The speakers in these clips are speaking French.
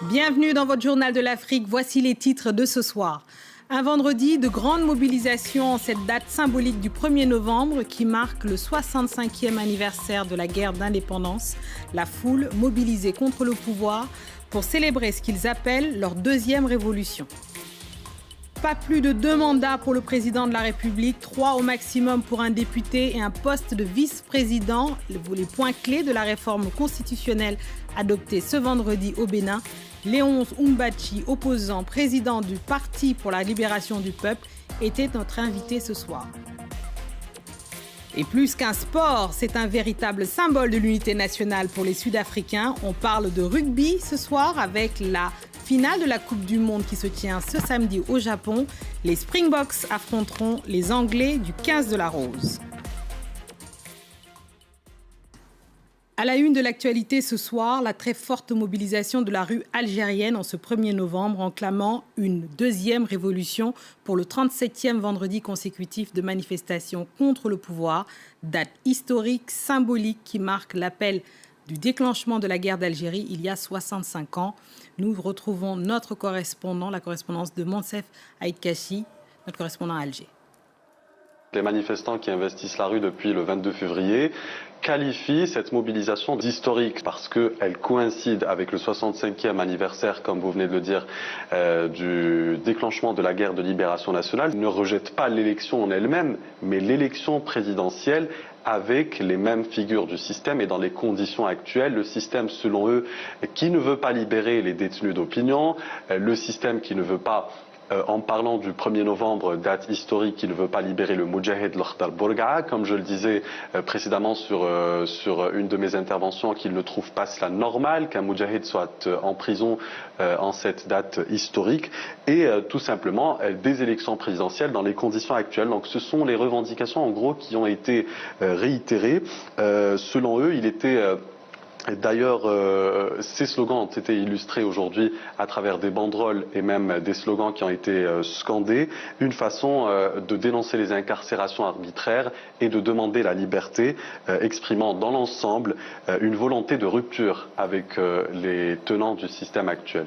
Bienvenue dans votre journal de l'Afrique. Voici les titres de ce soir. Un vendredi de grande mobilisation en cette date symbolique du 1er novembre qui marque le 65e anniversaire de la guerre d'indépendance. La foule mobilisée contre le pouvoir pour célébrer ce qu'ils appellent leur deuxième révolution. Pas plus de 2 mandats pour le président de la République, 3 au maximum pour un député et un poste de vice-président. Les points clés de la réforme constitutionnelle adoptée ce vendredi au Bénin. Léonce Oumbachi, opposant président du Parti pour la libération du peuple, était notre invité ce soir. Et plus qu'un sport, c'est un véritable symbole de l'unité nationale pour les Sud-Africains. On parle de rugby ce soir avec la finale de la Coupe du Monde qui se tient ce samedi au Japon. Les Springboks affronteront les Anglais du 15 de la Rose. À la une de l'actualité ce soir, la très forte mobilisation de la rue algérienne en ce 1er novembre en clamant une deuxième révolution pour le 37e vendredi consécutif de manifestations contre le pouvoir. Date historique, symbolique qui marque l'appel du déclenchement de la guerre d'Algérie il y a 65 ans. Nous retrouvons notre correspondant, la correspondance de Monsef Aïdkachi, notre correspondant à Alger. Les manifestants qui investissent la rue depuis le 22 février qualifient cette mobilisation d'historique parce qu'elle coïncide avec le 65e anniversaire, comme vous venez de le dire, du déclenchement de la guerre de libération nationale. Ils ne rejettent pas l'élection en elle-même, mais l'élection présidentielle avec les mêmes figures du système et dans les conditions actuelles. Le système, selon eux, qui ne veut pas libérer les détenus d'opinion, le système qui ne veut pas en parlant du 1er novembre, date historique, qui ne veut pas libérer le Moudjahid Lakhtar Bourga'a, comme je le disais précédemment sur une de mes interventions, qu'il ne trouve pas cela normal qu'un Moudjahid soit en prison en cette date historique, et tout simplement des élections présidentielles dans les conditions actuelles. Donc ce sont les revendications en gros qui ont été réitérées. Selon eux, il était... D'ailleurs, ces slogans ont été illustrés aujourd'hui à travers des banderoles et même des slogans qui ont été scandés. Une façon de dénoncer les incarcérations arbitraires et de demander la liberté, exprimant dans l'ensemble une volonté de rupture avec les tenants du système actuel.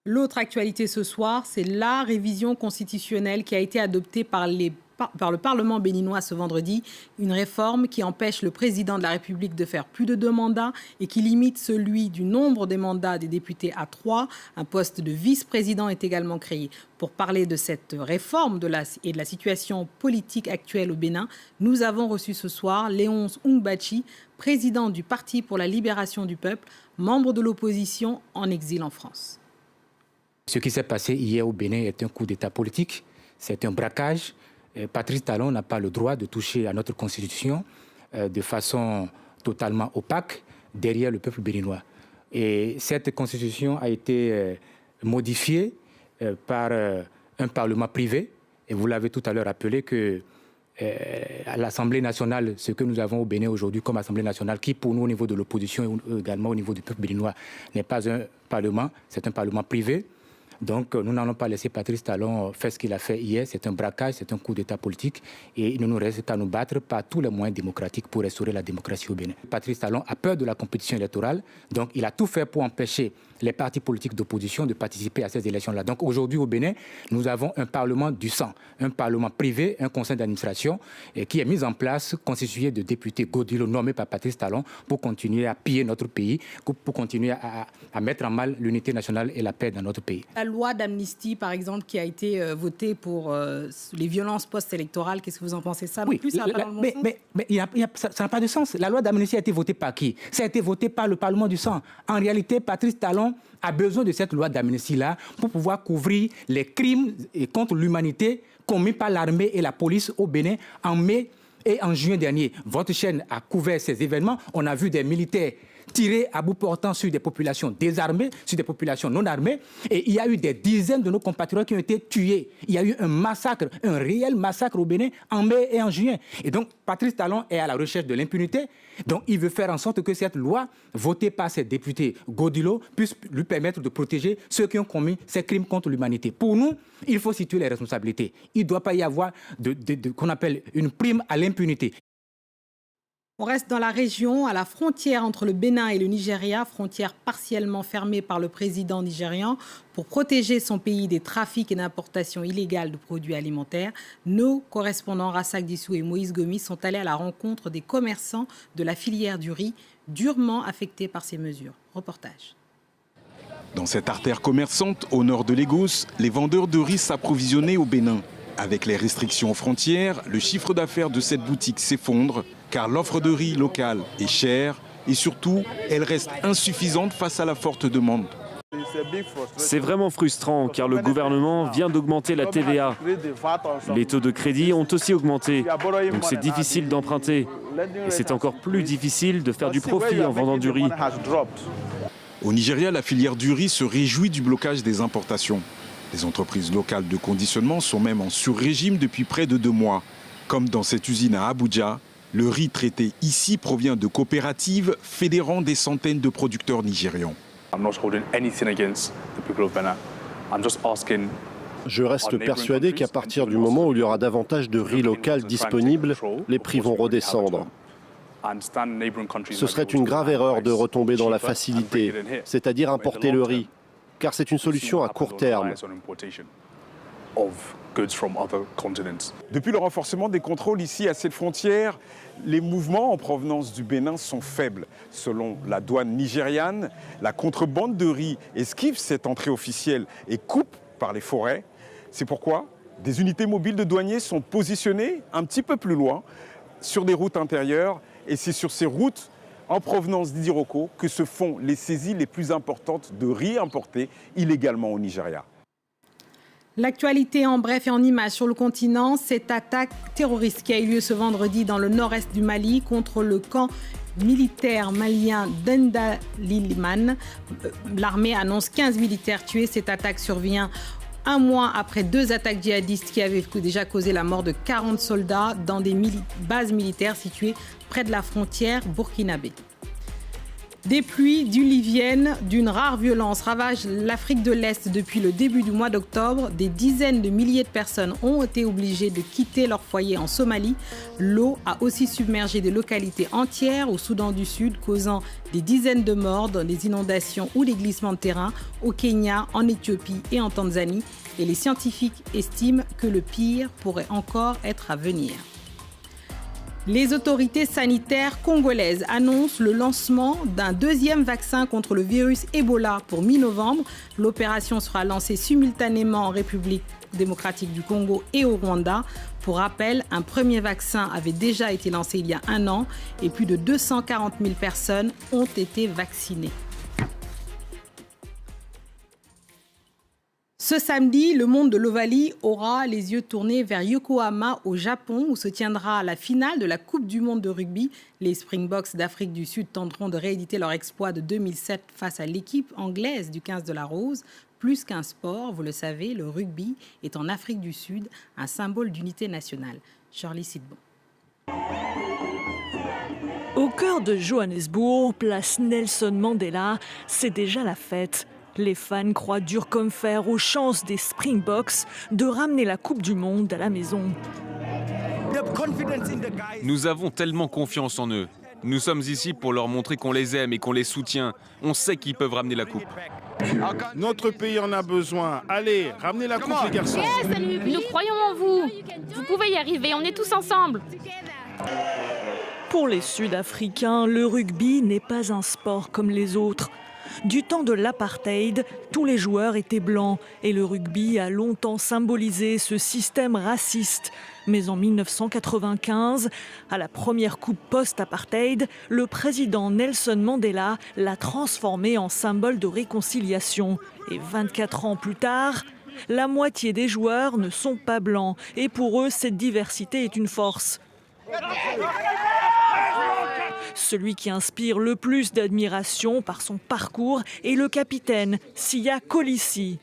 L'autre actualité ce soir, c'est la révision constitutionnelle qui a été adoptée par le Parlement béninois ce vendredi, une réforme qui empêche le président de la République de faire plus de 2 mandats et qui limite celui du nombre des mandats des députés à 3. Un poste de vice-président est également créé. Pour parler de cette réforme et de la situation politique actuelle au Bénin, nous avons reçu ce soir Léonce Oumbachi, président du Parti pour la libération du peuple, membre de l'opposition en exil en France. Ce qui s'est passé hier au Bénin est un coup d'État politique, c'est un braquage. Patrice Talon n'a pas le droit de toucher à notre constitution de façon totalement opaque derrière le peuple béninois. Et cette constitution a été modifiée par un parlement privé. Et vous l'avez tout à l'heure rappelé que à l'Assemblée nationale, ce que nous avons au Bénin aujourd'hui comme Assemblée nationale, qui pour nous au niveau de l'opposition et également au niveau du peuple béninois n'est pas un parlement, c'est un parlement privé. Donc, nous n'allons pas laisser Patrice Talon faire ce qu'il a fait hier. C'est un braquage, c'est un coup d'État politique. Et il ne nous reste qu'à nous battre par tous les moyens démocratiques pour restaurer la démocratie au Bénin. Patrice Talon a peur de la compétition électorale. Donc, il a tout fait pour empêcher les partis politiques d'opposition de participer à ces élections-là. Donc, aujourd'hui, au Bénin, nous avons un parlement du sang, un parlement privé, un conseil d'administration qui est mis en place, constitué de députés Godilo nommés par Patrice Talon pour continuer à piller notre pays, pour continuer à mettre en mal l'unité nationale et la paix dans notre pays. La loi d'amnistie, par exemple, qui a été votée pour les violences post-électorales, qu'est-ce que vous en pensez? Ça oui, plus, ça va pas dans le bon sens? Mais ça n'a pas de sens. La loi d'amnistie a été votée par qui? Ça a été voté par le Parlement du sang. En réalité, Patrice Talon a besoin de cette loi d'amnistie-là pour pouvoir couvrir les crimes contre l'humanité commis par l'armée et la police au Bénin en mai et en juin dernier. Votre chaîne a couvert ces événements. On a vu des militaires tirés à bout portant sur des populations désarmées, sur des populations non armées. Et il y a eu des dizaines de nos compatriotes qui ont été tués. Il y a eu un massacre, un réel massacre au Bénin en mai et en juin. Et donc, Patrice Talon est à la recherche de l'impunité. Donc, il veut faire en sorte que cette loi, votée par ses députés Godilo, puisse lui permettre de protéger ceux qui ont commis ces crimes contre l'humanité. Pour nous, il faut situer les responsabilités. Il ne doit pas y avoir qu'on appelle une prime à l'impunité. On reste dans la région, à la frontière entre le Bénin et le Nigeria, frontière partiellement fermée par le président nigérian pour protéger son pays des trafics et d'importations illégales de produits alimentaires. Nos correspondants Rassak Dissou et Moïse Gomis sont allés à la rencontre des commerçants de la filière du riz, durement affectés par ces mesures. Reportage. Dans cette artère commerçante au nord de Lagos, les vendeurs de riz s'approvisionnaient au Bénin. Avec les restrictions aux frontières, le chiffre d'affaires de cette boutique s'effondre car l'offre de riz local est chère et surtout, elle reste insuffisante face à la forte demande. C'est vraiment frustrant car le gouvernement vient d'augmenter la TVA. Les taux de crédit ont aussi augmenté, donc c'est difficile d'emprunter. Et c'est encore plus difficile de faire du profit en vendant du riz. Au Nigeria, la filière du riz se réjouit du blocage des importations. Les entreprises locales de conditionnement sont même en sur-régime depuis près de 2 mois. Comme dans cette usine à Abuja, le riz traité ici provient de coopératives fédérant des centaines de producteurs nigérians. Je reste persuadé qu'à partir du moment où il y aura davantage de riz local disponible, les prix vont redescendre. Ce serait une grave erreur de retomber dans la facilité, c'est-à-dire importer le riz, car c'est une solution à court terme. Depuis le renforcement des contrôles ici à cette frontière, les mouvements en provenance du Bénin sont faibles. Selon la douane nigériane, la contrebande de riz esquive cette entrée officielle et coupe par les forêts. C'est pourquoi des unités mobiles de douaniers sont positionnées un petit peu plus loin sur des routes intérieures. Et c'est sur ces routes en provenance d'Idiroko que se font les saisies les plus importantes de riz importé illégalement au Nigeria. L'actualité en bref et en images sur le continent, cette attaque terroriste qui a eu lieu ce vendredi dans le nord-est du Mali contre le camp militaire malien d'Endaliman. L'armée annonce 15 militaires tués. Cette attaque survient un mois après 2 attaques djihadistes qui avaient déjà causé la mort de 40 soldats dans des bases militaires situées près de la frontière burkinabé. Des pluies diluviennes d'une rare violence ravagent l'Afrique de l'Est depuis le début du mois d'octobre. Des dizaines de milliers de personnes ont été obligées de quitter leur foyer en Somalie. L'eau a aussi submergé des localités entières au Soudan du Sud, causant des dizaines de morts dans les inondations ou les glissements de terrain au Kenya, en Éthiopie et en Tanzanie. Et les scientifiques estiment que le pire pourrait encore être à venir. Les autorités sanitaires congolaises annoncent le lancement d'un 2e vaccin contre le virus Ebola pour mi-novembre. L'opération sera lancée simultanément en République démocratique du Congo et au Rwanda. Pour rappel, un premier vaccin avait déjà été lancé il y a 1 an et plus de 240 000 personnes ont été vaccinées. Ce samedi, le monde de l'Ovalie aura les yeux tournés vers Yokohama au Japon où se tiendra la finale de la Coupe du monde de rugby. Les Springboks d'Afrique du Sud tenteront de rééditer leur exploit de 2007 face à l'équipe anglaise du 15 de la Rose. Plus qu'un sport, vous le savez, le rugby est en Afrique du Sud un symbole d'unité nationale. Shirley Sidbon. Au cœur de Johannesburg, place Nelson Mandela, c'est déjà la fête. Les fans croient dur comme fer aux chances des Springboks de ramener la Coupe du Monde à la maison. Nous avons tellement confiance en eux. Nous sommes ici pour leur montrer qu'on les aime et qu'on les soutient. On sait qu'ils peuvent ramener la Coupe. Notre pays en a besoin. Allez, ramenez la Coupe, les garçons. Nous croyons en vous. Vous pouvez y arriver, on est tous ensemble. Pour les Sud-Africains, le rugby n'est pas un sport comme les autres. Du temps de l'apartheid, tous les joueurs étaient blancs et le rugby a longtemps symbolisé ce système raciste. Mais en 1995, à la première coupe post-apartheid, le président Nelson Mandela l'a transformé en symbole de réconciliation. Et 24 ans plus tard, la moitié des joueurs ne sont pas blancs et pour eux, cette diversité est une force. Celui qui inspire le plus d'admiration par son parcours est le capitaine Siya Kolisi.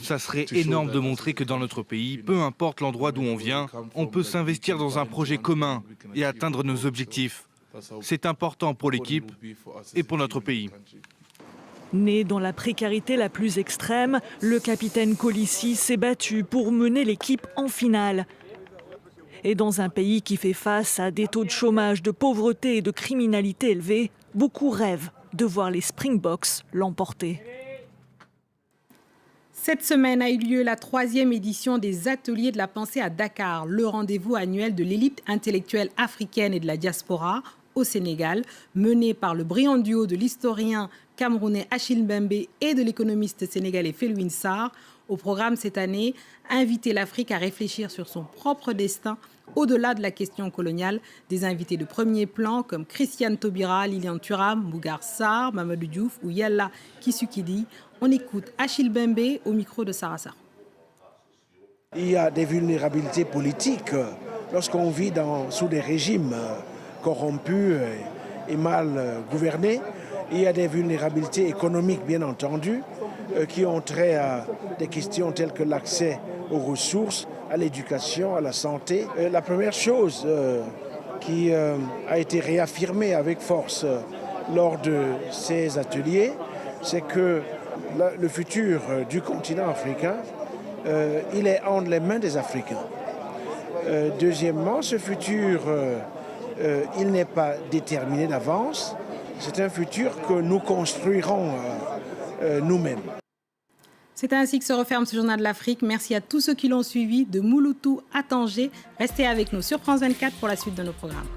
Ça serait énorme de montrer que dans notre pays, peu importe l'endroit d'où on vient, on peut s'investir dans un projet commun et atteindre nos objectifs. C'est important pour l'équipe et pour notre pays. Né dans la précarité la plus extrême, le capitaine Kolisi s'est battu pour mener l'équipe en finale. Et dans un pays qui fait face à des taux de chômage, de pauvreté et de criminalité élevés, beaucoup rêvent de voir les Springboks l'emporter. Cette semaine a eu lieu la 3e édition des Ateliers de la pensée à Dakar, le rendez-vous annuel de l'élite intellectuelle africaine et de la diaspora au Sénégal, mené par le brillant duo de l'historien camerounais Achille Mbembe et de l'économiste sénégalais Felwine Sarr. Au programme cette année, inviter l'Afrique à réfléchir sur son propre destin au-delà de la question coloniale. Des invités de premier plan comme Christiane Taubira, Lilian Thuram, Bougar Sarr, Mamadou Diouf ou Yalla Kisukidi. On écoute Achille Mbembe au micro de Sarah Sarr. Il y a des vulnérabilités politiques lorsqu'on vit sous des régimes corrompus et mal gouvernés. Il y a des vulnérabilités économiques, bien entendu, qui ont trait à des questions telles que l'accès aux ressources, à l'éducation, à la santé. La première chose qui a été réaffirmée avec force lors de ces ateliers, c'est que le futur du continent africain, il est entre les mains des Africains. Deuxièmement, ce futur, il n'est pas déterminé d'avance. C'est un futur que nous construirons nous-mêmes. C'est ainsi que se referme ce journal de l'Afrique. Merci à tous ceux qui l'ont suivi, de Mouloutou à Tanger. Restez avec nous sur France 24 pour la suite de nos programmes.